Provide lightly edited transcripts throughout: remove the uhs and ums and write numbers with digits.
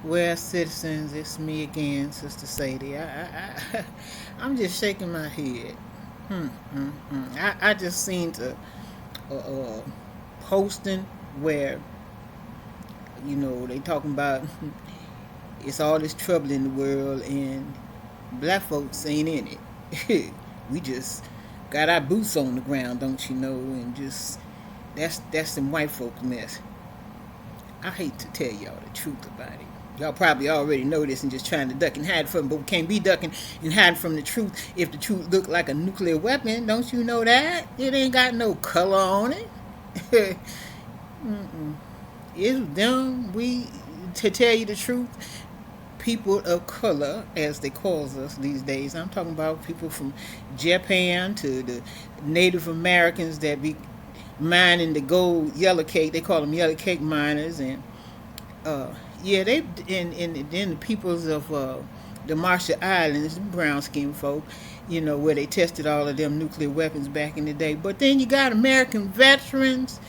Well, citizens, it's me again, Sister Sadie. I'm just shaking my head. I just seen a posting where they talking about it's all this trouble in the world and black folks ain't in it. We just got our boots on the ground, don't you know? And just that's some white folks mess. I hate to tell y'all the truth about it. Y'all probably already know this and just trying to duck and hide from it, but we can't be ducking and hiding from the truth if the truth look like a nuclear weapon. Don't you know that? It ain't got no color on it. It's them. To tell you the truth, people of color, as they call us these days. I'm talking about people from Japan to the Native Americans that be mining the gold yellow cake. They call them yellow cake miners, and uh, yeah, they and then the peoples of the Marshall Islands, the brown skinned folk, where they tested all of them nuclear weapons back in the day. But then you got American veterans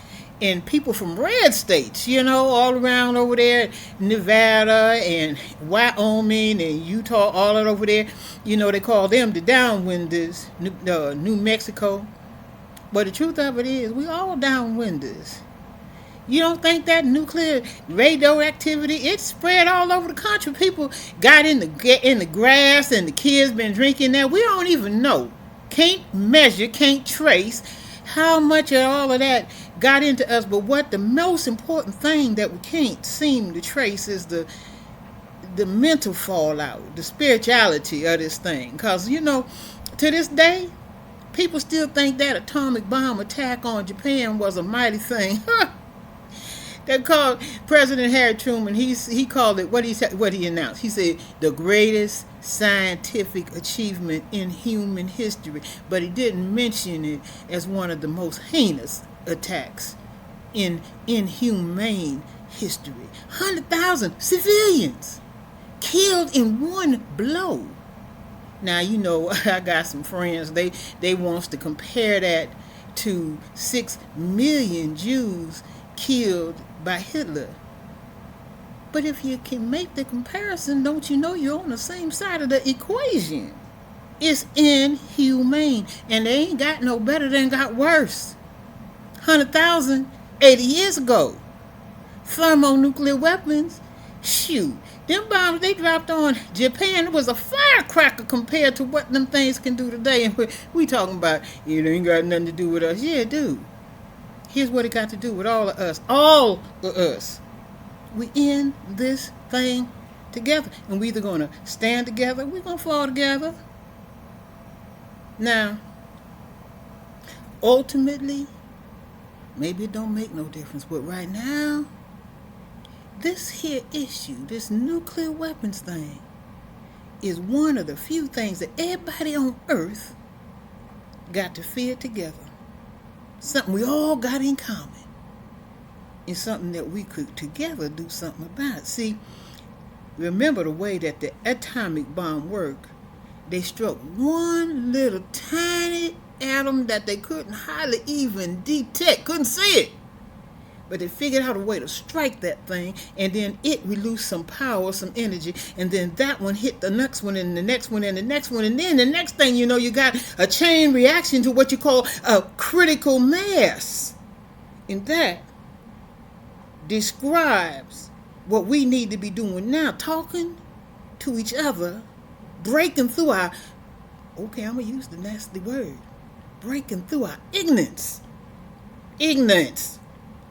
and people from red states, all around over there, Nevada and Wyoming and Utah, all that over there. They call them the downwinders, New Mexico. But the truth of it is, we all downwinders. You don't think that nuclear radioactivity, it spread all over the country? People got in the grass and the kids been drinking that. We don't even know. Can't measure, can't trace how much of all of that got into us. But what the most important thing that we can't seem to trace is the mental fallout, the spirituality of this thing. Because, to this day, people still think that atomic bomb attack on Japan was a mighty thing. They called President Harry Truman. He called it what he announced. He said the greatest scientific achievement in human history, but he didn't mention it as one of the most heinous attacks in inhumane history. 100,000 civilians killed in one blow. Now I got some friends. They wants to compare that to 6 million Jews killed by Hitler. But if you can make the comparison, don't you know you're on the same side of the equation? It's inhumane, and they ain't got no better, they got worse. 100,000 80 years ago. Thermonuclear weapons, shoot. Them bombs they dropped on Japan was a firecracker compared to what them things can do today. And we talking about, it ain't got nothing to do with us. Yeah, dude. Here's what it got to do with all of us. All of us. We in this thing together. And we either going to stand together, we're going to fall together. Now, ultimately, maybe it don't make no difference. But right now, this here issue, this nuclear weapons thing, is one of the few things that everybody on Earth got to fear together. Something we all got in common. And something that we could together do something about. See, remember the way that the atomic bomb worked. They struck one little tiny atom that they couldn't hardly even detect, couldn't see it. But they figured out a way to strike that thing, and then it released some power, some energy, and then that one hit the next one, and the next one, and the next one, and then the next thing you know, you got a chain reaction to what you call a critical mass. And that describes what we need to be doing now, talking to each other, breaking through our, okay, I'm going to use the nasty word, breaking through our ignorance. Ignorance.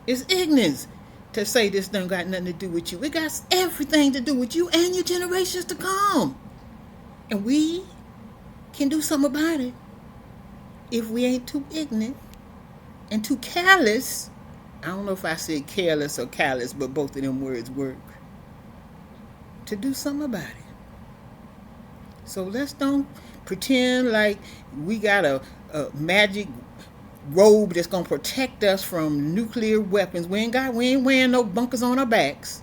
It's ignorance to say this don't got nothing to do with you. It got everything to do with you and your generations to come. And we can do something about it if we ain't too ignorant and too careless. I don't know if I said careless or callous, but both of them words work. To do something about it. So let's don't pretend like we got a magic robe that's gonna protect us from nuclear weapons. We ain't wearing no bunkers on our backs.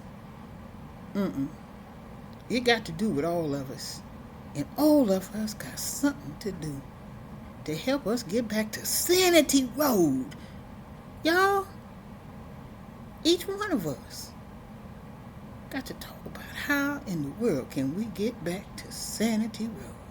It got to do with all of us. And all of us got something to do to help us get back to Sanity Road. Y'all, each one of us got to talk about how in the world can we get back to Sanity Road.